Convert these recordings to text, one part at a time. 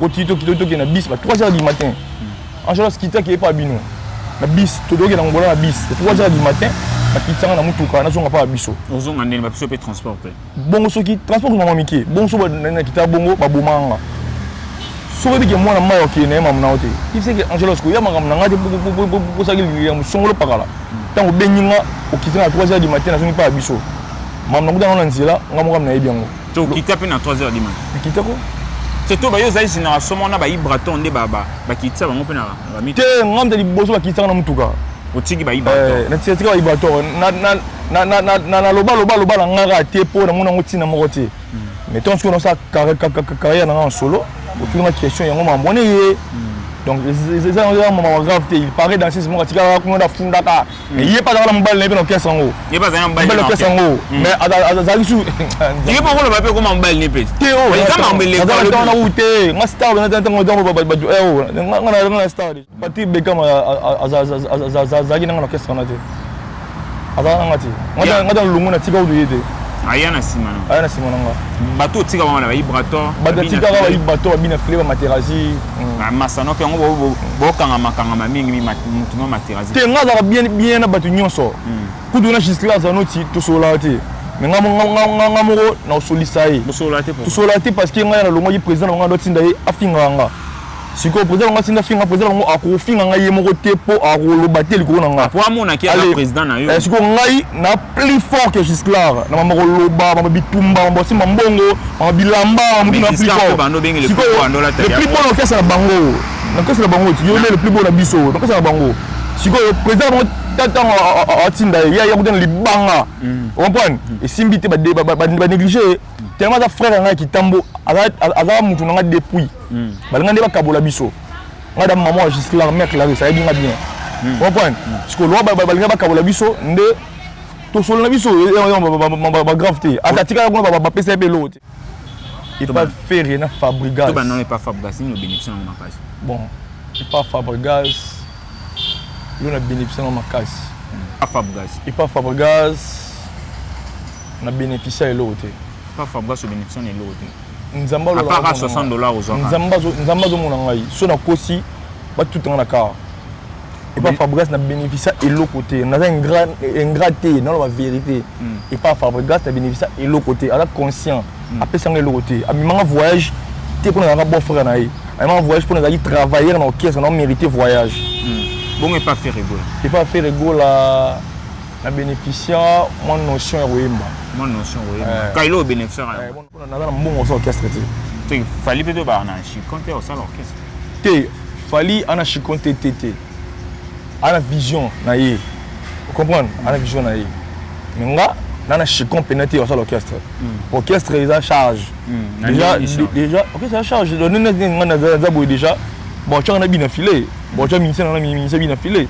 Potito qui na bis, 3h du matin. Angelos Kita qui est pas bino. Na bis, tout doki na ngola na bis. 3h du matin, na kitanga na mutuka, na zonga pas biso. Ozonga ndeni ba biso pe transport pe. Bongo soki transport na mamiki. Bongo so na kita bongo ba bomanga. So que moi na mayo ki na mam na ote. Il sait que Angelos ko ya mangam na ngati pour ça qu'il y a songolo pakala. Tango benyinga o kitanga 3h du matin na zonga pas biso. Mam na ngudana na nzela, ngamo kam na yebiango. To kita pe na 3h du matin. Kita ko c'est tout bayo za génération mona ba ibraton nde baba ba kitsa bango pe na ba mito te ngamta liboso ba kitsa na mutuka otiki ba ibraton na tika ba ibraton na loba la ngara te po na mona ngotina moko te mais tant que on ça carrière na solo aucune question yango mambone ye donc c'est ça on mama grave te il paraît dans ce moment tika ko na fundaka mais il est pas dans la mballe na caisse ngo il est pas dans la mballe caisse ngo mais azali su il est pas ko ba pe ko mballe ni pe te o ça mballe ko na ute nga star na tango donc ba nga star pati bekam azagi na caisse na te azana ngati nga lungu na tika udu yete ayana simana nga bato tika wana ba ibraton bato tika ba ibraton bina flewa materazi masano pe ngo bokanga makanga mingi mutuno materazi te nga za bien na bato nyonso kudu na Giscard zanoti to solate mais ngamo na solisaye to solate parce que nga na longo yi président nga dotinda yi afinga nga siko président nga tinda finga président ngo akofinga nga ye moko te po akoloba te likolo nga po amona ki ala président na yo siko ngai na plus fort que Giscard na mama koloba mama bitumba mama simba mbongo mama bilamba mama plus fort siko le plus bon orchestre na bango na orchestre na bango tu le plus bon na biso na orchestre na bango siko président tata atinda ya kutana libanga on comprend et simbi te ba négliger tellement da frère nga ki tambo ala mutu nga depuis balinga nde bakabola biso nga da maman Giscard mec là ça yebinga bien comprendre parce que loi balinga bakabola biso nde to solo na biso ba gravité atatika ko ba pesa pe l'autre et pas faire rien à Fabregas to ba non pas Fabregas ni bénéfice na makasi bon et pas Fabregas yo na bénéfice na makasi pas Fabregas et pas Fabregas na bénéficier l'autre pas Fabregas bénéfice na l'autre nzamba lo la $60 aux nzamba zo mona ngai so na kosi ba tout en accord et pas Fabregas na bénéficier et l'autre côté na un grand té non la vérité et pas Fabregas na bénéficier et l'autre côté ala conscient après ça l'autre côté a mi manga voyage té pour na bon frère na yi a manga voyage pour na aller travailler dans orchestre na mériter voyage bon et pas faire rigolo et pas faire rigolo la bénéficiaire mon notion est wemba mon notion wemba kailo bénéficiaire on a un bon orchestre te fali peut ba na chikonte au salon orchestre te fali ana chikonte tete ana vision na ye vous comprenez ana vision na ye nga na chikon pénété au salon orchestre orchestre ils a charge déjà orchestre a charge le na déjà bon tu as bien filé bon tu as mis ça dans bien filé bien filé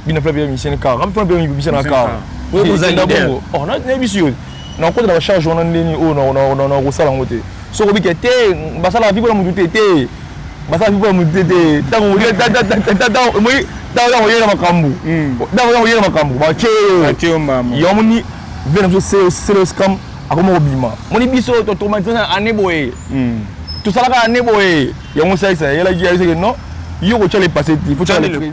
bien c'est car on bien bien na car vous allez d'abord on a une vision na ko da charge on ndeni o na ko sala ngote so ko bikete basala vi ko mu tete basala vi ko mu tete tango da mo da yena makambu da yena makambu ba che mama yomuni vena so serious kam akoma obima moni biso to tomatana aneboye tout ça là aneboye yango ça yela ji ayise non yo ko chale passer il faut chale le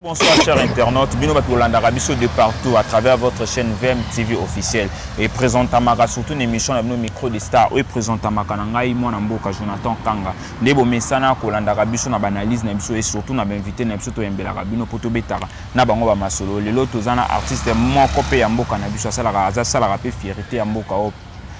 Bonsoir chers internautes, Bino Batolanda Rabiso de partout à travers votre chaîne VM TV officielle et présente à Mara surtout une émission avec nos micros des stars et présente à Makanangai moi Namboka Jonathan Kanga Nebo Mesana Kolanda Rabiso na banalise na biso et surtout na invité na biso to yembela Rabino poto betara na bango ba masolo lelo tozana artiste moko pe ya mboka na biso sala rapé fierté ya mboka o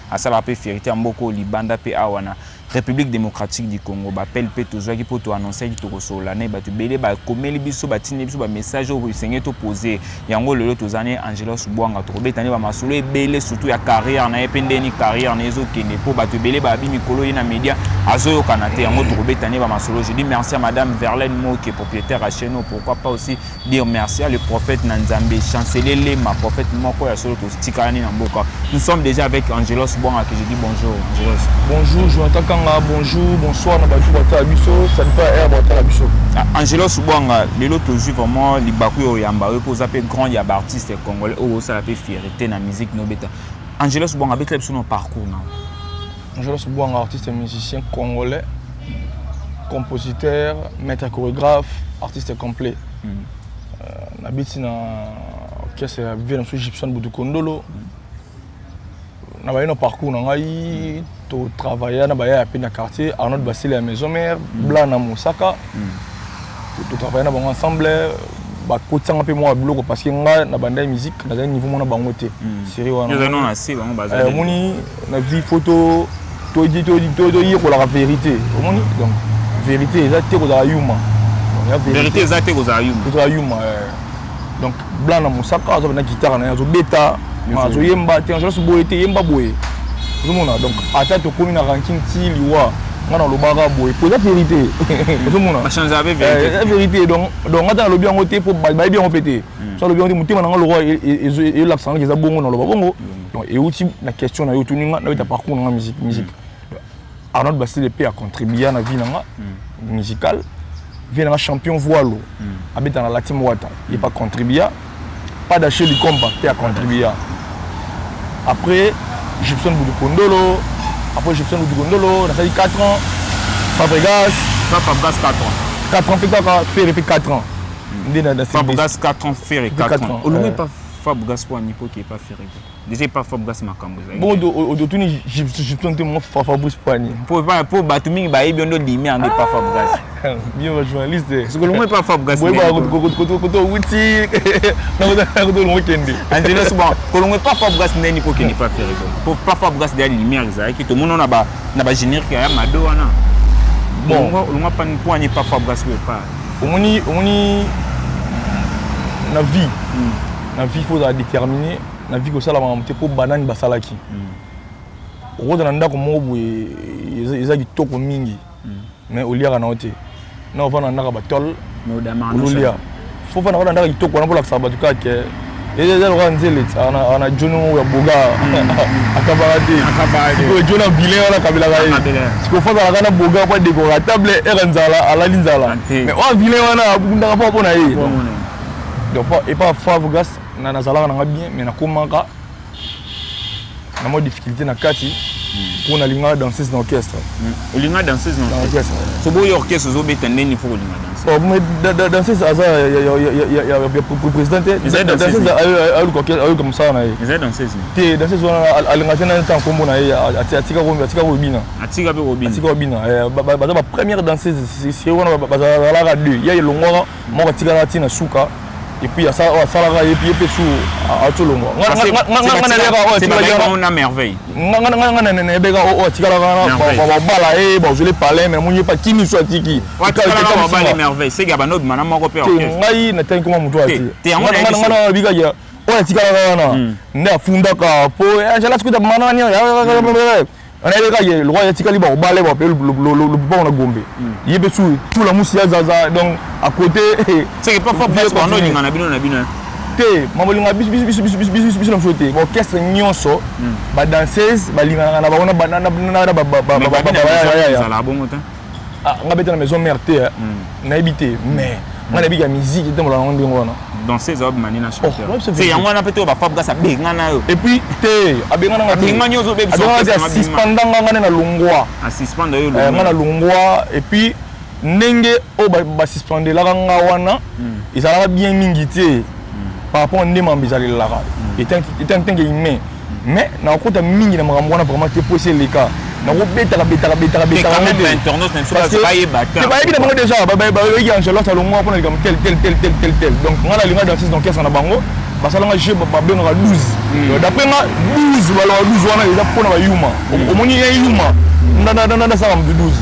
asala rapé fierté ya mboka o libanda pe awana République démocratique du Congo bapel pe tozwaki po to annoncer ki tokosola na batu belé ba komeli biso batini biso ba message au seigneur to poser yango lelo tozane Angelos Bwanga to betani ba masolo ebele surtout ya carrière na ependeni carrière na ezo kende po batu belé ba bi mikolo na média azoyo kanate yango to betani ba masolo je dis merci à madame Verlaine Mo qui est propriétaire à Cheno pourquoi pas aussi dire merci à le prophète Nanzambe chancelier Lema prophète moko ya solo to tikani na mboka nous sommes déjà avec Angelos Bwanga que je dis bonjour Angelos bonjour Jonathan Subwanga, bonjour, bonsoir, Nabatu Batalabiso, ça ne pas Air Batalabiso. Angelo Subwanga, les autres aussi vraiment, les Bakou Yamba, pour s'appeler grand Yaba artiste congolais, ou ça l'appelle fierté dans la musique Nobeta. Angelo Subwanga, avec son parcours. Angelo Subwanga, artiste et musicien congolais, compositeur, maître chorégraphe, artiste complet. J'habite dans l'orchestre de Gibson Boudou-Kondolo. J'ai un parcours, j'ai travaillé dans le quartier, Arnaud Basile à la maison mère, Blanc à Moussaka. J'ai travaillé dans ensemble, j'ai un peu moins de bloc parce que j'ai la musique, j'ai un niveau de bangoté. Sérieux, j'ai vie photo, tout dit pour la vérité. Donc, vérité, c'est la yuma. Vérité, c'est la yuma. Donc, Blanc à Moussaka, j'ai une guitare, j'ai une bêta. Je yemba te Angelo Subwanga te yemba boye. Donc ata to komi na ranking ti liwa ngana lobaka boye. Pour la vérité. On change avec vérité. La vérité donc ata lobi yango te pour ba bien répéter. So lobi yango mutima na ngalo et l'accent qui za bongo na loba bongo. Donc et outi na question na yo tuninga na ta parcours na musique. Arnaud Basile a contribué à la vie musicale. Vie na champion voile. Habite dans la team Wata. Il pas contribué. Pas d'acheter du combat, qui a contribué. Après, Gibson Boudou-Kondolo. Après Gibson Boudou-Kondolo, on a fait 4 ans. Fabregas. Fabregas 4 ans. 4 ans, fait 4 ans. Fabregas 4 ans, fait 4 ans. On ne pas Fabregas pour un niveau qui n'est pas fait. Déjà, pas Fabregas Makambo. Bon, au tour, Gibson était mon Fabrice Poigny. Pour Batumi, il y a bien d'autres limites, on n'est pas Fabregas. Bien, journaliste. Parce que l'on n'est pas Fabregas. Oui, Angelo Subwanga, l'on n'est pas Fabregas n'est pas fait. Pour pas Fabregas des lumières, tout le monde n'a pas généré qu'il y a Madonna. Bon, on n'a pas une poignée pas Fabregas ou pas. On a vie. La vie, il faut la déterminer. La vie, il faut la monter pour banane basalaki. Au dans le monde, il y a des toko mingi. Mais au lieu de noter. Non, on va dans le batol. Mais au lieu. Il faut faire des toko pour la sabat du cas. Et les gens ont dit on a Jono ou Boga à Kabarate. Si Jono a bilé, on a Kabila. Si on fait la Boga pour décorer la table, à la Linzala. Mais on a bilé, on a Bunda pour naïe. Donc, et pas Fabregas, na nazala na bien, mais na komanga na mo difficulté na kati pour na linga danseuse dans l'orchestre. Linga danseuse dans l'orchestre. So bo orchestre zo betende ni faut linga danseuse. Oh mais danseuse aza ya président danseuse a l'orchestre comme ça na. Les danseuses. Té danseuse a linga tena temps kombo na atika robina. Atika be robina. Atika robina. Ba première danseuse c'est wana bazala ra deux. Ya longora mo atika la tina suka. Et puis ça ça la et puis sous à tout le monde on a merveille je l'ai parlé mais mon pas qui nous soit tiki merveille c'est gaba no mana moko pe ngai na tanki mo mutu ati ngana biga ya o tikala kana nda funda ka po Angela skuta mana ni on a le roi Yatikali ba balé ba le bon na Gombe yebe sous tout la mousia zaza donc à côté c'est pas fort parce qu'on a linga na bino te mama linga bis na foté orchestre nyonso ba danseuse ba linga na ba ona banana la bongo ta ah ngabeta na maison mère te na habité mais on a bien musique était mo la ngombe ngona danseuse ob manina chanteur c'est yangwana peut-être ba Fabregas benga na yo et puis te abenga na benga nyozo be suspendant ngana na longwa suspend yo ngana longwa et puis ndenge o ba suspender la nga wana izala bien mingi te par rapport ndema mbizali la et tant que humain mais na okota mingi na makambo wana vraiment te poser les cas na ko beta internaute même ça pas yeba ta ba yebi na déjà ba yebi Angelo Salongo pour comme tel donc ngala linga danseuse donc qu'est-ce na bango basalanga jeu ba benga 12 d'après nga 12 balo 12 wana eza pona ba yuma omoni ya yuma na ça am 12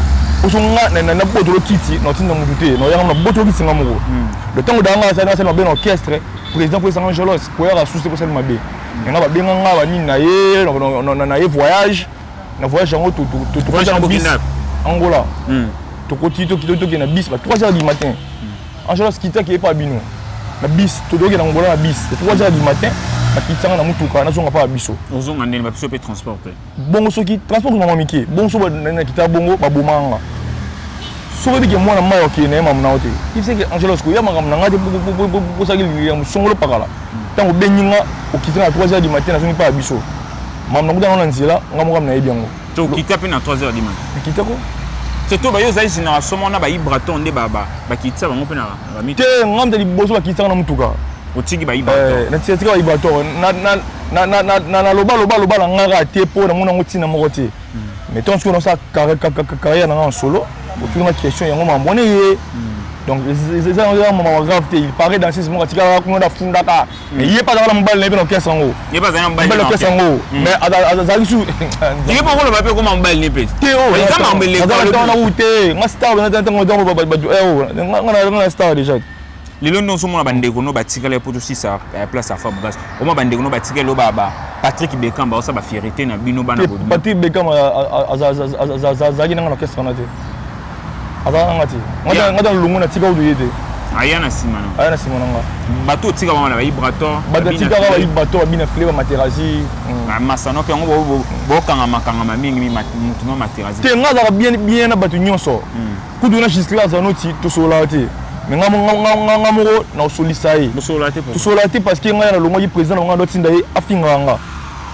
osonga na botolo kiti na tinda mudute na yanga na botolo kiti ngamoko le temps danga ça na ben orchestre président pour Angelo pour ya sous pour ça mabe nga ba benga nga ba nini na ye na ye voyage na voyage en tout Angola to koti to na bis ba 3h du matin Angelo Skita qui est pas bino na bis to doki na Angola na bis 3h du matin bakitanga na mutuka nazonga pa biso ozonga ndeni ba biso pe transporter bongo soki transport ko mama mike bongo so na kita bongo babomanga so be ke mwana mayo ki na mama na ote il sait que Angelos ko ya mangam na ngati po sa gili ya musongolo pakala tango benyinga okitanga 3h du matin nazongi pa biso mama na ngudana na nzela ngamoka na yebiango to kita pe na 3h du matin kitako c'est tout bayo zali génération mona ba ibraton nde baba bakitsa bango pe na ba mite te ngamda liboso bakitanga na mutuka otiki ba ibraton na tika ba ibraton na loba la ngara te po na mona ngotina moko te mais tant que on ça carrière en solo autour de la question yango mambone ye donc les gens maman grave il paraît dans ces moments tika ko na funda ka mais il est pas dans la mbal na bien kesango il est pas dans mbal na kesango mais azali su il est pas ko ba pe ko mbal ni pe te o ils ça mbele ko na ute nga star na tango donc nga star déjà lelo ndo so mona bandeko no batikala poto si sa place à femme gas o ma bandeko no batikala baba Patrick Bekamba osa ba fierté na bino bana bobi Patrick Bekamba azagi na orchestre na te azanga ngati ngata lungu na tika uduyete ayana simana nga bato tika mama na ba ibrato bato tika ba ibrato bina flavor materazi masano ke ngo bokanga makanga mingi mi mutuno materazi te ngaza bien na bato nyonso kudu na Gisclas anoti to solate mais ngamoko na solisaye solate parce que ngaya na longo yi président nga dotinda yi afinga nga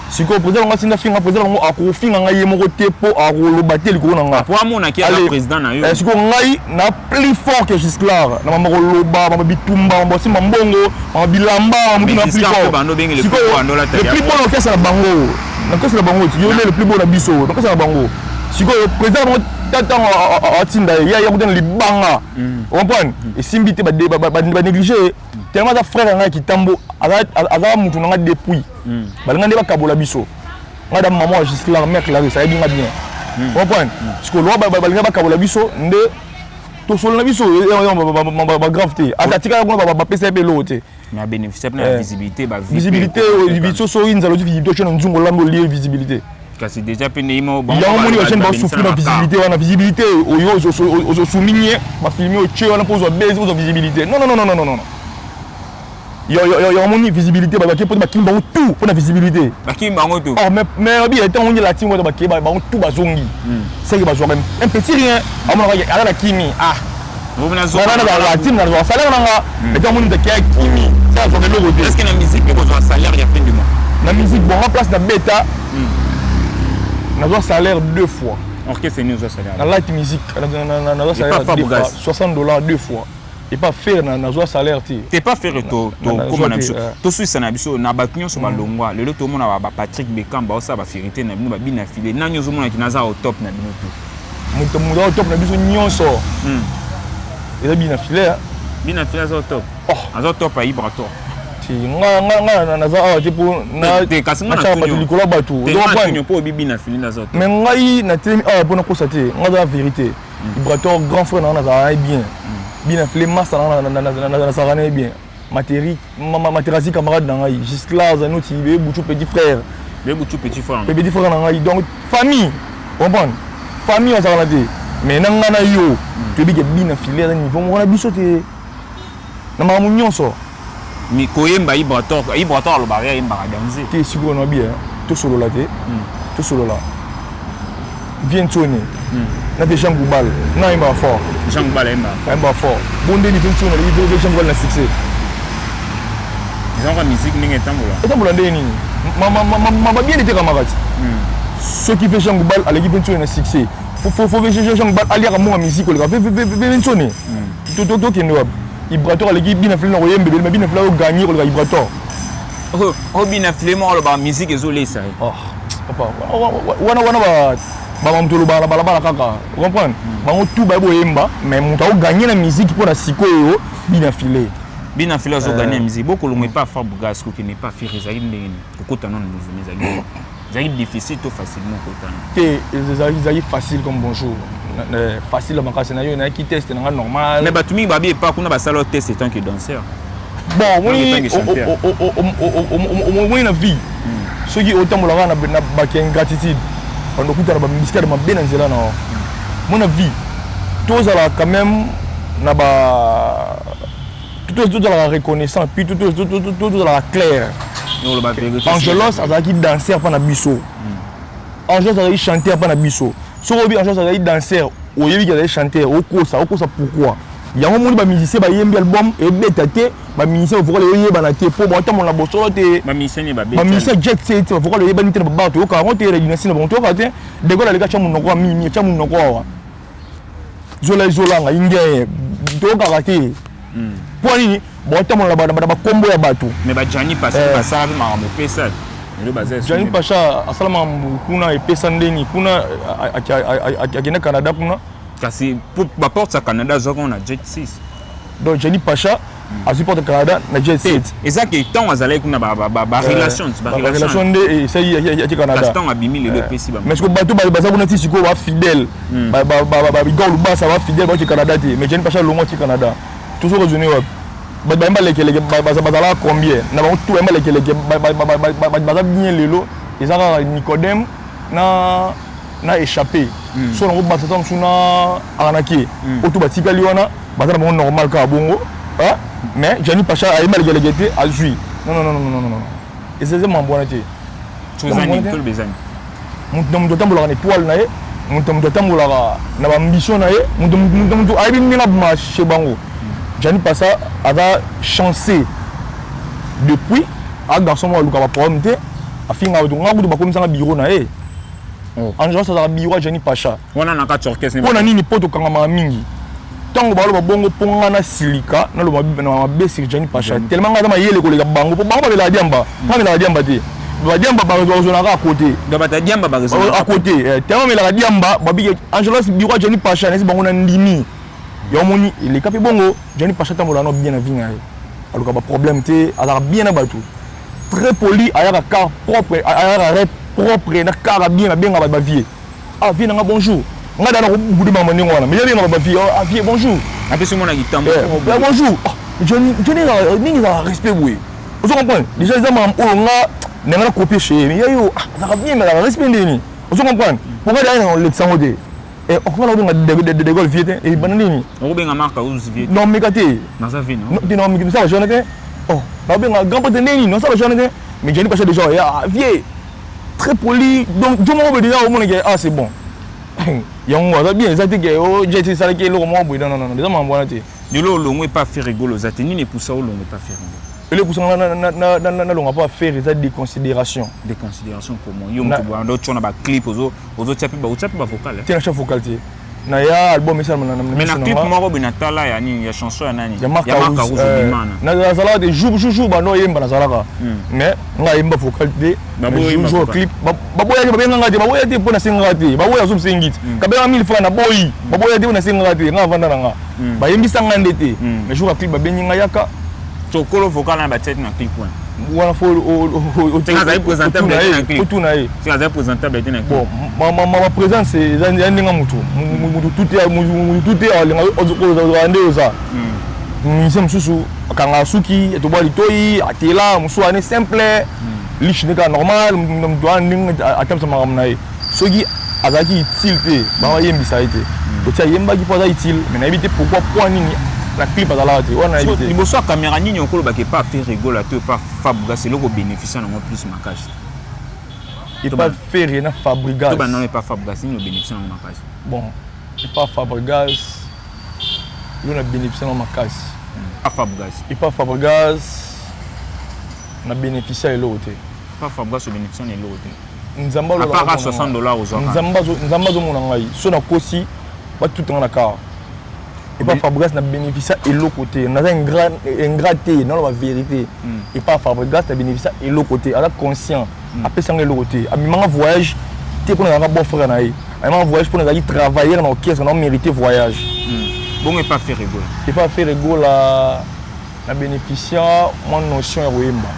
siko président nga tinda finga président ngo akofinga nga ye moko te po akoloba te likolo na nga po amona ki ala président na yo siko ngai na plus fort que Gisclas na mama koloba mama bitumba mama simba mbongo mama bilamba mama plus fort siko le plus bon orchestre na bango na orchestre na bango tu le plus bon na biso na orchestre na bango siko président tant atinda ya kutana libanga comprendre et simbi te ba négliger tellement da frère nga kitambo aza mutu nga depuis balinga nde bakabola biso nga da maman Gisclas mec là ça yebinga bien comprendre parce que lo balinga bakabola biso nde to solo na biso ba grave te atatika ngo ba pesa be lo te na bénéficier na visibilité ba visibilité biso so inzalo visibilité chona nzungo lambo lié visibilité kasi déjà peine imo bon ya moni wa chaîne ba souffrir na visibilité oyo souligner ba filmer au tché on pose baiser aux visibilité non ya moni visibilité ba ke ba kimba tout pour la visibilité ba kimba ngoto oh mais bien étant on la team ba ke ba tout ba zongi c'est que ba zo même un petit rien amona ya ala kimi vous venez zo la team na zo salaire nga étant moni de kimi ça zo le logo est-ce que la musique ko zo salaire ya fin du mois la musique bon en place na bêta na salaire 2 fois. Orchestre c'est nous salaire. La light music na salaire 2 fois. $60 2 fois. Et pas faire na salaire ti. T'es pas faire to comme na biso. To suisse na biso na batunyo so balongwa. Le to mona ba Patrick Bekamba osa ba fierté na bino ba bina filé. Na nyozo mona ki naza au top na bino to. Muto au top na biso nyonso. Et bina filé. Bina filé au top. Azo top a ibrato. nga naza awa te po na bato likolo bato mais ngai na telemi awa mpona kosa te nga za vérité ibrator grand frère nanga nazala naye bien bina file masa nazalaka naye bien materazi camarade na ngai Gisclas anoti bebutu petit frère na ngai donc famille comprendre famille azalaka te mais na nga na yo toyebi ke bina file aza niveau moko na biso te na makambo nyonso mi koyemba ibrator lo baria yemba ka danser te siko no bien to solo la te to solo la bien tone na te Jean Goubal na yemba fort Jean Goubal yemba fort bonde ni bien tone le Jean Goubal na succès ils ont la musique ninga tambola ndeni mama bien était camarade ce qui fait Jean Goubal allait bien tone na succès faut Jean Goubal aller à mon musique le bien tone to kendo Ibrator aleki bina flema ko yembe mais bina flema ko gagner ko Ibrator bina flema ko ba musique ezolé ça papa wana ba mamtolo ba kaka comprendre bango tout ba boyemba mais muta ko gagner na musique pour la sikoyo bina filé zo gagner musique beaucoup longue pas faire bugas ko qui n'est pas faire ezali ndenge kokota non mouvement ezali difficile to facilement kokota te ezali facile comme bonjour facile à makasi na yo na ki test na normal mais batumi babi pas kuna ba salo test étant que danseur bon oui na vie ceux qui autant molanga na ba ki ingratitude on doit kuta ba musique de ma bien nzela na mon vie tous à la quand même na ba tout à la reconnaissance puis tout à la clair Angelos azalaki danseur pa na biso. Angelos azalaki chanteur pa na biso. Sokobi Angelos azalaki danseur, oyebi azalaki chanteur, okosa pourquoi? Yango moni ba musicien ba yembi album et beta te, ba musicien vocal yeba na te po ba tamona bosolo te. Ba musicien ni ba beta. Ba musicien jet set vocal yeba ni te ba to ka on te la dynastie na bon to ka te. De gola le ka chamu noko mimi, chamu noko wa. Zola nga ingé to ka te. Po ni ba tamona ba combo ya bato. Mais ba Jani Pacha ba sa ma mo pesa. Jani Pacha asalama kuna epesa ndeni kuna akina Canada kuna. Kasi pour la porte à Canada, on a Jet 6. Donc Jani Pacha a supporté Canada na Jet 7. Et ça qui est temps à aller qu'on a relation, relation de ça y a Canada. Parce qu'on a bimé les deux pays. Mais ce que bateau baza bona ti siko va fidèle. Bigol ba ça va fidèle ba Canada ti. Mais Jani Pacha longo ti Canada. Toujours retourner ba ba les bazala combien? Na ba tout ba les baza bien lelo. Et ça Nicodème na échappé. So on va s'attendre sur na arnaqué. Auto batika liona, bazala bon normal ka bongo. Ah, mais Jani Pacha a mal galégité a joué. Non. Et c'est mon bonité. Tu as un peu besoin. Mon tambola ni poil na ye, mon tambola na ambition na ye, mon a bien na marché bango. Jani Pacha a chancé depuis a garçon mo luka ba problème té a finga do ngabu ba comme ça bureau na ye. Angelos azala biwa Jani Pacha. Wana na ka orchestre. Pona nini poto kangama mingi. Tango balo bongo ponga na silika na lo mabe sur Jani Pacha. Tellement ngata ma yele ko le bango po bango la diamba. Pas la diamba te. La diamba ba rezo na ka côté. Da ba diamba ba rezo à côté. Tellement la diamba ba bi Angelos biwa Jani Pacha nesi bango na ndimi. Yo moni il est capé bongo Jani Pacha tambola no bien na vinga. Alors ka ba problème te azala bien na batu. Très poli aya ka propre aya rep propre na cara bien na benga ba vie. Ah vie na bonjour. Nga dana ko budu mama ni ngona. Mais bien ba vie. Ah vie bonjour. Après ce mon na gitambo. Bonjour. Johnny ningi za respect oui. Vous comprenez? Déjà les amam o nga na copier chez mais yo ça va bien mais la respect ndeni. Vous comprenez? Pourquoi d'ailleurs le tsangode? Et on va là de gol viete et banani. On benga marka ou viete. Non mais kate. Na sa vie non. Non mais ça va journée. Oh, ba benga grand pote ndeni non ça va journée. Mais Jani Pacha déjà vie très poli donc tout le monde déjà au monde ah c'est bon. Yango ça bien ça que oh j'ai ça que le moment non déjà m'en voilà tu de l'eau longue pas faire rigolo ça tenir les poussins longue pas faire et les poussins na longue pas faire ça des considérations pour moi yo mtu bwana d'autres on a ba clip aux autres type ba vocal tiens chef vocal tu na ya album ça mais na clip moko binatala ya nini ya chanson ya nani ya marka uzimana na zala de jour ba no yemba na zalaka mais nga yemba vocal de jour clip baboya ba benga ngati baboya te pona singati baboya zum singit kabela 1000 francs na boyi baboya te pona singati nga vanda nga ba yembisa nga ndete mais jour clip ba benga yaka to kolo vocal na ba tête na clip point wana fo o tinga za présentable na clip tout na ye tinga za présentable na clip bon ma présence c'est ndinga mutu tout est alenga ozande oza mise msusu kanga suki to bali toyi atela musu ane simple lichnika normal mtu andinga atamsa magamna ye soki azaki utile te ba yembisa ite to tia yemba ki poza utile mais na éviter pourquoi point nini la clip à la télé on a évité il faut caméra ni on ba ke pas faire rigoler à toi pas Fabregas c'est le bénéficier en plus ma cash il pas faire rien à Fabregas to ba non pas Fabregas ni le bénéficier en ma cash bon il pas Fabregas il a bénéficié en ma cash pas Fabregas il pas Fabregas na bénéficier et l'autre pas Fabregas le bénéficier et l'autre nzamba lo à $60 aux autres nzamba zo mona ngai so na kosi ba tout dans la car et pas Fabregas n'a bénéficié et l'autre côté on a un grand thé non la vérité et pas Fabregas n'a bénéficié et l'autre côté à conscient après ça l'autre côté à mi voyage t'es pour un bon frère na yi à voyage pour aller travailler dans orchestre on a mérité voyage bon et pas faire rigoler et pas faire rigoler la bénéficiaire mon notion roimba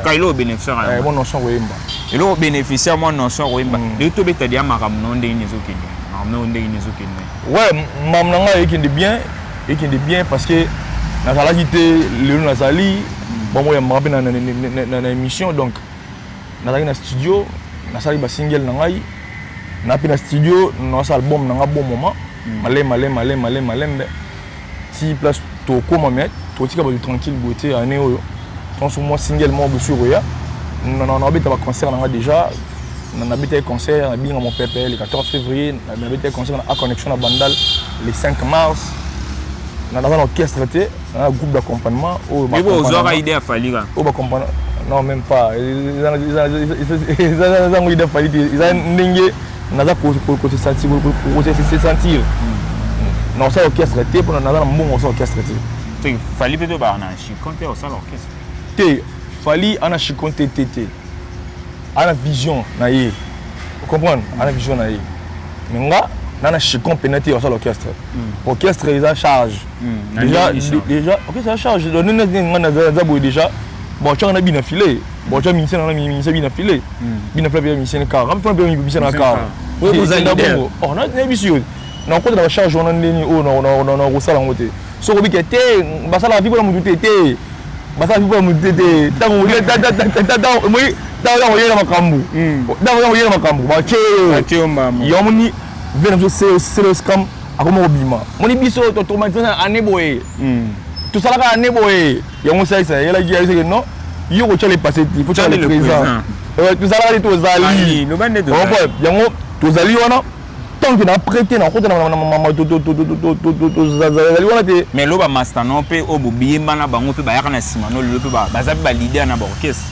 kailo bénéficiaire mon notion roimba et le bénéficiaire mon notion roimba le to beta dia maram non ndenge nezokende non ndenge nezokende ouais mam nanga ekende bien parce que na sala quitté le nazali bon moi me rappelle na émission donc nazali na studio na sala ba single na ngai na pe na studio na sala album na nga bon moment malem si place to koma met to tika ba tranquille beauté année oyo donc sur moi single moi sur ya on habite à concert déjà on habite un concert bien mon pépé le 14 février on habite un concert à connexion à Bandal le 5 mars on a un orchestre un groupe d'accompagnement mais vous aurez idée à Fali non même pas ils ont idée à Fali ils ont ningué naza ko se sentir non ça orchestre té pour naza mbongo ça orchestre té Fali peut ba na chikonte au ça l'orchestre té Fali ana chikonte té ana vision na yé vous comprenez ana vision na yé mais nga nana chikon pénété au ça l'orchestre orchestre ils a charge déjà OK ça charge donner naza boy déjà bon tu as bien filé bon tu as mis ça bien filé bien filé bien misé car même bien misé na car vous allez d'abord on a bien sûr na ko de charge on a ndeni on ko sala ngote so ko bikete basala vi pour mu tete basala vi pour mu tete tango moi tango yena makambu tango yena makambu ba che mama yomuni vena c'est scam akoma obima moni biso to tomatana aneboye tout ça là aneboye yango ça yela gi ayise non yo ko chale passer il faut chale le présent tout ça là to zali no bande de yango to zali wana tant que na prêté na ko na zali wana te mais lo ba master non pe obubi mana bango pe ba yakana simano le pe ba bazabi ba leader na ba orchestre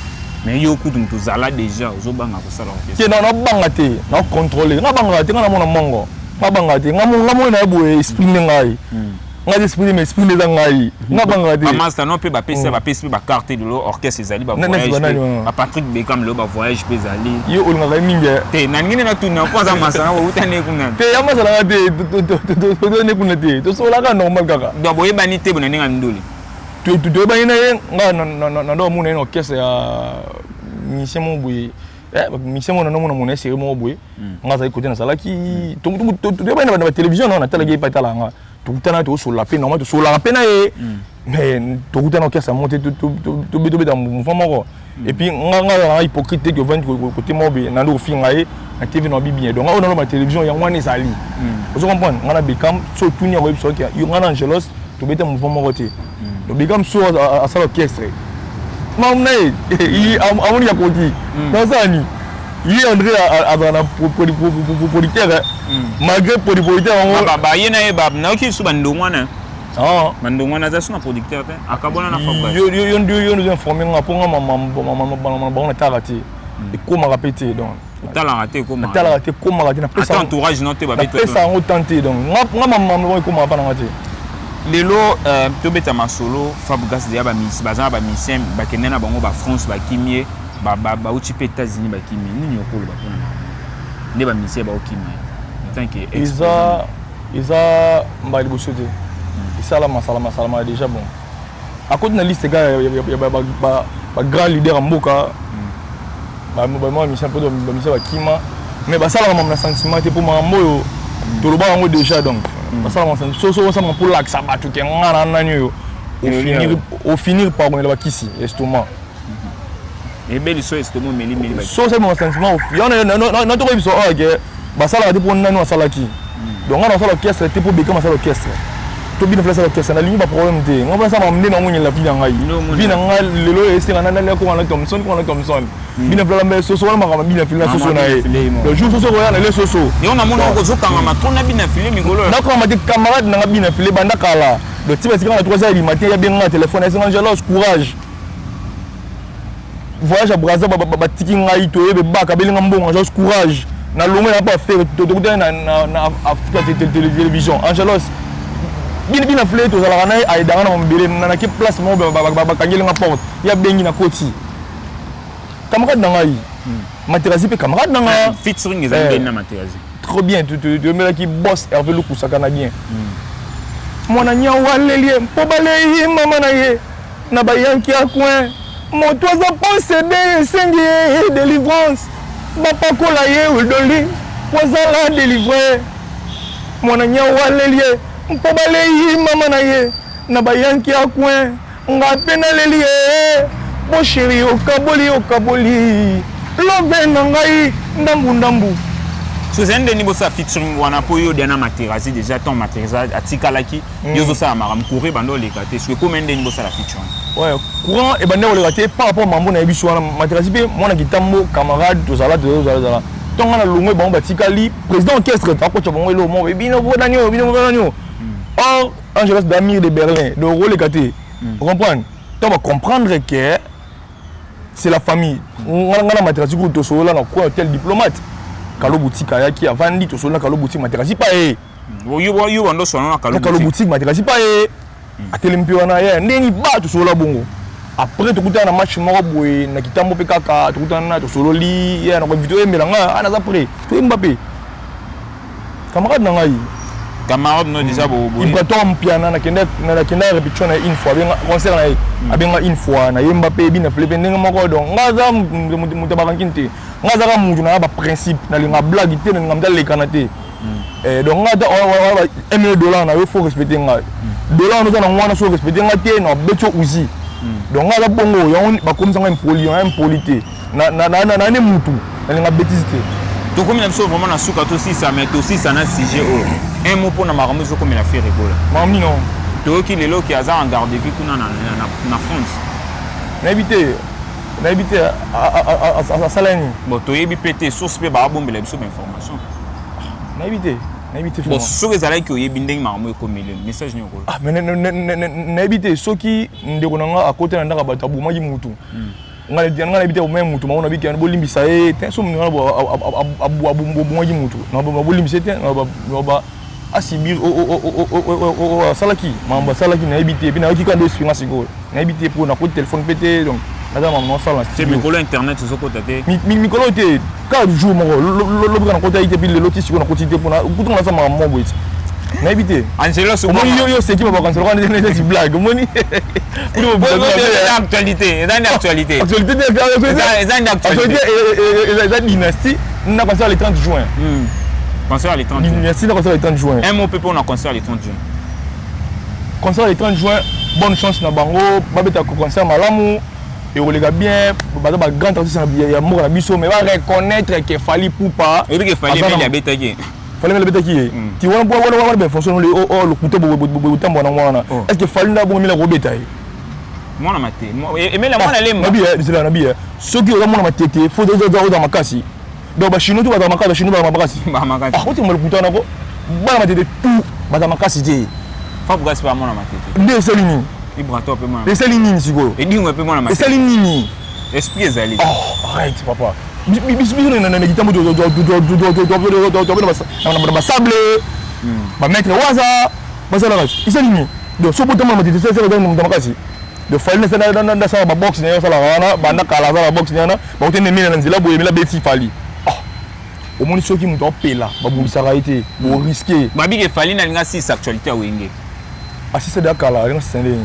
mais yo kutu to zala déjà ozo banga ko sala orchestre ke na banga te na contrôler na banga te na mona mongo na banga te ngamo na boye esprit ngai nga esprit mais esprit les ngai nga banga te master non pe ba PC ba carte de l'orchestre ezali ba voyage ba Patrick Beckham le ba voyage pe ezali yo olanga mingi te na ngine na tuna kwa za masana wo utane kuna te ya masala te ne kuna te to sola ka normal kaka do boye bani te bona ninga ndoli to bani na nga na do mu na orchestre ya musicien mo boye musicien mo na mo série mo boye nga za côté na sala ki to bani na télévision na tala gi pa tala nga tout le temps sur la peine normalement sur la peine mais tout le temps orchestre monter tout dans mouvement et puis nga hypocrite que vendre côté mobile na do film ngai na TV no bien donc on a la télévision ya ngwane sali vous comprenez on a Beckham so tout ni web so que yo ngana Angelos tout beta mouvement côté le Beckham so à ça orchestre mamna il amoni ya côté dans ça ni il André abana producteur malgré producteur ba yena e bab na ki su bandongwana bandongwana za suna producteur te akabona na famba yo nous informer nga ponga mama tarati et comment répéter donc tarati comment na pesa entourage non te ba beto pesa on tenter donc nga mama comment pas na ngati lelo to beta masolo Fabregas dia ba miss bazana ba misem ba kenena bango ba France ba kimie ba uti pe États-Unis ba kimie nini okolo ba pona ne ba misem ba okimie tant que isa mbali bosote isala masala déjà bon à côté de la liste gars ba grand leader mboka ba moi misem peu de misem ba kima mais ba sala mon sentiment pour mambo to lo ba ngo déjà donc ba sala mon sentiment so pour l'axe abatu ke ngana nanyo au finir par on la kisi estomac et belle so estomac meli ba so c'est mon sentiment au non to ko biso ok basala te pour nanu asala ki donc on a sala orchestre te pour Beckham asala orchestre to bina fla sala orchestre na lingi ba problème te ngoma sa mamne na ngunya la vie ngai bina ngai lelo esira na le ko na Thompson bina fla mbe so so ma bina fla so so na e le jour so so ko ya na le so so et on a mon ko zokanga matona bina file migolo na ko ma te camarade na bina file banda kala le type sika na 3h du matin ya bien na téléphone es Angelos courage voyage à Brazza ba tiki ngai to ebe ba ka belinga mbongo Angelos courage na longo na pas faire na Africa télévision Angelos bina flé to zala na ay danga na mbele na ki place mo ba kangeli nga porte ya bengi na koti camarade na ngai Materazi pe camarade na nga featuring ezali na Materazi trop bien tu me qui boss Hervé Luku sakana bien mwana nya walelie po baleyi mama na ye na bayanki ya coin moto za posséder sengi délivrance bapakola ye udoli pozala délivrer mwana nya walelie mpo baleyi mama na ye na bayanki ya coin nga pena lelie bo chéri okaboli love na ngai ndambu c'est un niveau ça featuring wana po yo dana Materazzi déjà ton Materazzi atikalaki yo ça maram courir bando les gâtés parce que combien de niveau ça la featuring ouais courant et bando les gâtés par rapport mambo na biso wana Materazzi pe moi na kitambo camarade to zala ton na longo bon batikali président orchestre ta ko tshobongo lo mo bino bodanyo or Angelos Damir de Berlin de rôle les gâtés vous comprenez tu vas comprendre que c'est la famille on a Materazzi ko to so là na quoi tel diplomate Kalo boutique ayaki avandi to sola Kalo boutique Materazzi pa yo wando sona na Kalo boutique Materazzi pa atelempi wana ye ndeni ba to sola bongo après to kutana na match moko boye na kitambo pe kaka to kutana to solo li ya na video emelanga ana za près to Mbappé camarade na ngai camarade no déjà bo il batom piana na kenda répétition une fois benga concert na abenga une fois na Mbappé bina flipper ndenge moko donc ngaza mutabankinte ngaza ka mutu na ba principe na linga blague te na ngamda le kanate donc ngata $1 na yo faut respecter nga dollar no na ngwana so respecter nga te na becho uzi donc ngaza bongo yo ba komisa nga impolité na ne mutu na linga bêtise te to comme na so vraiment na suka to si ça mais aussi ça na sujet un mot pour na makambo zo comme la faire rigola mamni non to ki lelo ki aza en garde vie kuna na France na éviter à Salani. Bon, tu as pété source pe ba bombe la biso information. Na éviter bon, so que zala ki o yebindeng maramo ko message ni ko. Ah mais na éviter soki ndeko nanga à côté na ndaka bata buma ji mutu. Ngala éviter o même mutu maona biki bo limbisa e ten so mninga bo abu buma ji mutu. Na bo limbisa te na ba asibir o salaki mamba salaki na éviter puis na ki kando expérience go. Na éviter pour na ko téléphone pété donc madame non ça là c'est micro internet so ko tate micro te 4 jours mo lo bana ko taite puis le lotisi ko na quotidien pour na kutu na ça maman boy na éviter Angelo so mo yo c'est qui va vacances on est des blagues moni pour actualité actualité la dynastie na concert le 30 juin concert le 30 juin dynastie na concert le 30 juin un mot peu pour na concert le 30 juin concert le 30 juin bonne chance na bango babeta concert malamu et on les gars bien baza ba grand artiste ya moko na biso mais va reconnaître que Fally Ipupa et que Fally mais la betaki Fally mais la betaki ti wana ben fonction le le couteau bo tambo na wana est-ce que Fally na bo mi la robeta moi na maté et mais la moi na lemba nabi c'est là nabi ceux qui ont mon matete faut déjà dans makasi donc ba chino tu ba makasi chino ba makasi ah on te mo le couteau na ko ba matete tout ba makasi je fa buga pas moi na matete ndé selini Ibrato pe moi. Et Salinini siko. Et dis moi pe moi na. Et Salinini. Esprit ezali. Oh, arrête papa. Bisbiso na gitambo do sable. Ba mettre waza. Ba ça la reste. Et Salinini. Donc so botama ma tete ça dans makasi. De Fally na ça ba box na ça la wana banda kala za la box na ba otene mina na nzela boye mila beti Fally. Au moins ceux qui m'ont pela ba bumisaka été bo risquer. Ba bi ke Fally na linga 6 actualité wenge. Ah si c'est d'accord là, c'est ndenge.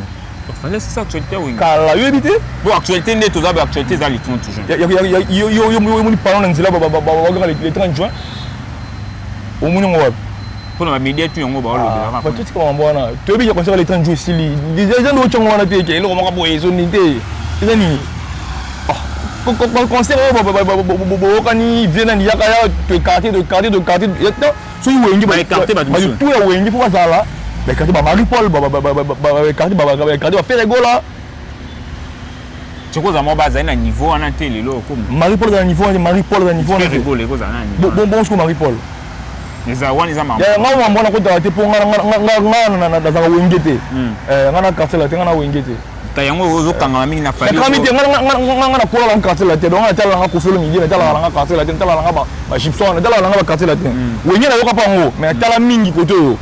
Fallait c'est ça actualité oui. Kala yo ebité? Bon actualité ndé toza ba actualité za le 30 juin. Yo moni parlons nzela ba le 30 juin. Au moins ngo wapi? Pour na média tu ngo ba lo bila. Ba tout comme mbona. To bi ya concert le 30 juin sili. Déjà ndo chongo wana te ke lo maka boye zo nité. Ezani. Ah. Concert ba kani viena ni yakaya to quartier yeto. So yo wengi ba quartier ba tout ya wengi faut ça là. Mais quand tu vas Marie-Paul, quand tu vas faire les goals là. Tu vois, ça m'a basé à niveau en télé là comme. Marie-Paul dans niveau, Marie-Paul dans niveau. Rigoler quoi ça na. Bon ce Marie-Paul. Les awan ils amam. Ya ngwa mbona ko ta te po nga za wengete. Ngana quartier là te ngana wengete. Ta yango ozo kanga mingi na Fally. Quand tu ngana ko la quartier là te donc ta la nga ko felo midi ta la nga quartier là te ta la nga ba Gibson ta la nga ba quartier là te. Wengena yo ka pa ngo mais ta la mingi koto yo.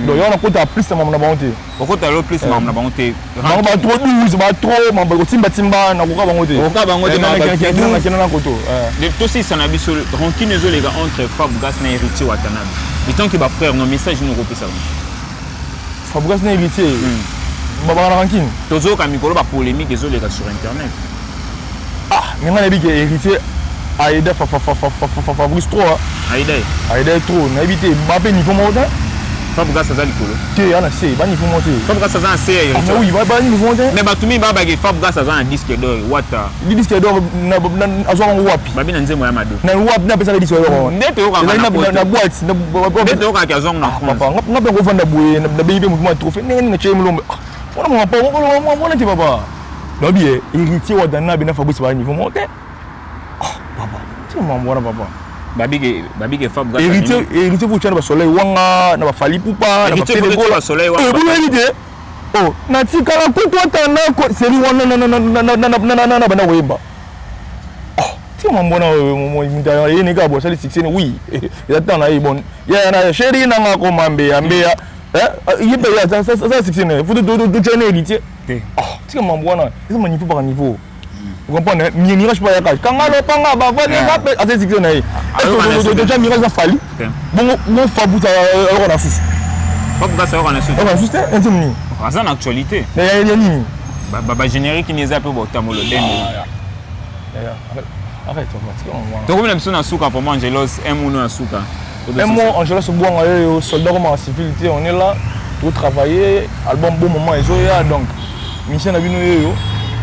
Donc on a côté plus de mamna banté. Au côté alors plus mamna banté. On va trop 12 ba trop mamba ko timba na ko ka bangote. Ko ka bangote na kena na koto. De tout si ça na biso rancune zo les gars entre Fabregas na héritier Watanabe. Et tant que ba frère nos message nous repé ça. Fabregas na héritier. Baba na rancune. Tozo ka mikolo ba polémique zo les gars sur internet. Ah, mais on a dit que héritier Aïda Fabrice trop. Aïda trop. Na éviter Mbappé niveau montant. Fabregas ça likolo. Te ana C, ba niveau monté. Fabregas ça un C héritier. Ah oui, ba niveau monté. Mais batumi ba ba Fabregas ça un disque d'or wata. Le disque d'or na azo ngo wapi. Ba bina nzemo ya mado. Na wapi na pesa le disque d'or. Ndete yo ka na boîte na ndete yo ka kazong na France. Papa, ngapa ngo vanda boye na bayibe mo trophée nene na chemulombe. On a pas on ti papa. Non bien, héritier wa dana bina Fabrice ba niveau monté. Papa, tu m'envoie papa. Babige Fabregas. Héritier vous tient ba soleil wanga na ba fali pupa na ba fait de soleil wanga. Vous héritier. Oh, na tikala ko to tana ko seri wana na bana wemba. Oh, tu m'envoie mo mutaya yene ka bo sali 16 oui. J'attends na bon. Ya na chéri na ngako mambe ambeya. Il paye ça 16 faut de journée héritier. Oh, tu m'envoie na. C'est mon niveau par niveau. Vous comprenez? Mirage pas yakaj. Quand on panga ba va ne pas assez sectionné. Est-ce que déjà mirage a fallu? Bon Fabou ça on a sous. Fabregas ça on a sous. On a juste un petit minute. C'est en actualité. Il y a ni. Ba générique ni za peu botamolo den. Arrête, tu vois. Donc on a souka pour Angelos, un mono souka. Un mot Angelos bon soldat comme en civilité, on est là pour travailler, album bon moment et zoya donc mission na bino yo.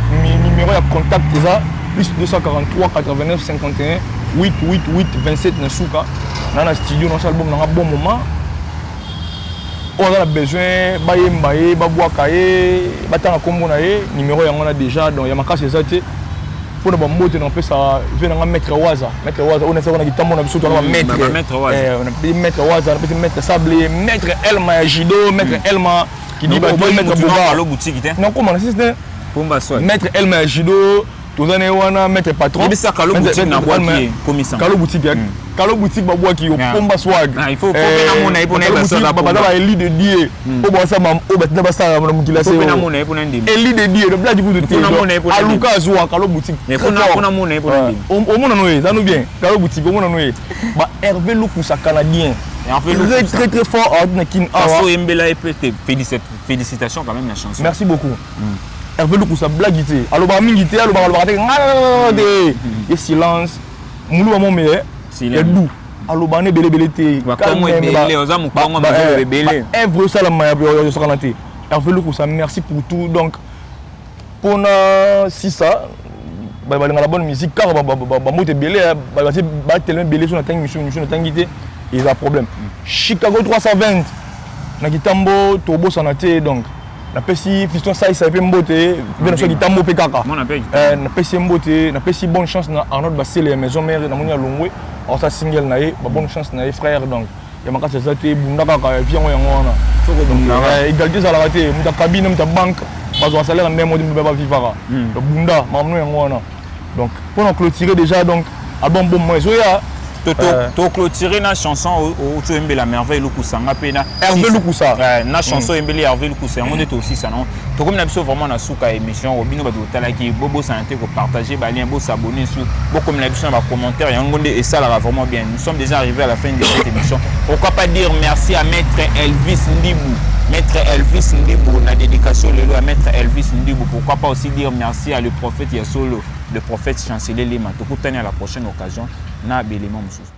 Numéro de contact déjà plus 243 89 51 888 27 Nasuka dans le studio dans l'album dans un bon moment on a besoin baye babouakaye batanga kombo na ye numéro yango na déjà donc ya makasi ça te pour na bamote na pesa vient na maître waza on a ça on a kitambo na biso to na maître on a maître waza on a maître sablé maître Elma Jido maître Elma qui dit maître Bouba à boutique non comment c'est Maître Elma Jido, tout en est maître patron. Il ça Kalo boutique na boîtier commissaire. Kalo boutique ba boîtier au pomba swag. Il faut na mona ipona ba ça la ba ba eli de die. O ba ça mam o ba na ba ça na mukila se. Na mona ipona ndi. Eli de die le blague de tie. Aluka zwa Kalo boutique. Mais kuna mona ipona ndi. O mona no ça nous bien. Kalo boutique o mona no ba Hervé Lukusa canadien. Très fort à Kin Awa. Faso Embela epete félicitations quand même la chanson. Merci beaucoup. Hervé Lukusa blague ité. Alors ba mingi té, alors ba et silence. Moulou ba mon meilleur. C'est doux. Alors ba ne belé té. Comme belé ozamu kongo ma belé. Hervé Salama yo so kanaté. Hervé Lukusa merci pour tout donc pour na si ça ba la bonne musique car ba moté belé ba tellement belé sur na tangi mission na tangité il y a problème. Chicago 320 na kitambo tobo sanaté donc na pesi fiston ça il peut mboté vient sur kitambo pekaka na pesi mboté na pesi bonne chance na Arnold Basile maison mère na monia longwe or ça single na ye bonne chance na ye frère donc ya makasa ça te bunda kaka vient yango wana égalité ça la raté muta cabine muta banque parce que salaire ndemo de ba vivara bunda mamno yango wana donc pour clôturer déjà donc album bon moi zoya to clôturer na chanson au tu aimes la merveille Lukusa ngapena Hervé Lukusa na chanson aimer Hervé Lukusa on est aussi ça non to comme na biso vraiment na souka émission obino ba totala ki bobo santé ko partager ba lien bo s'abonner sur bo comme na biso ba commentaire yango et ça là vraiment bien nous sommes déjà arrivés à la fin de cette émission pourquoi pas dire merci à maître Elvis Ndibou Maître Elvis Ndibou la dédication le à maître Elvis Ndibou pourquoi pas aussi dire merci à le prophète Yasolo le prophète chancelier Lema to kutani à la prochaine occasion na belema mususu.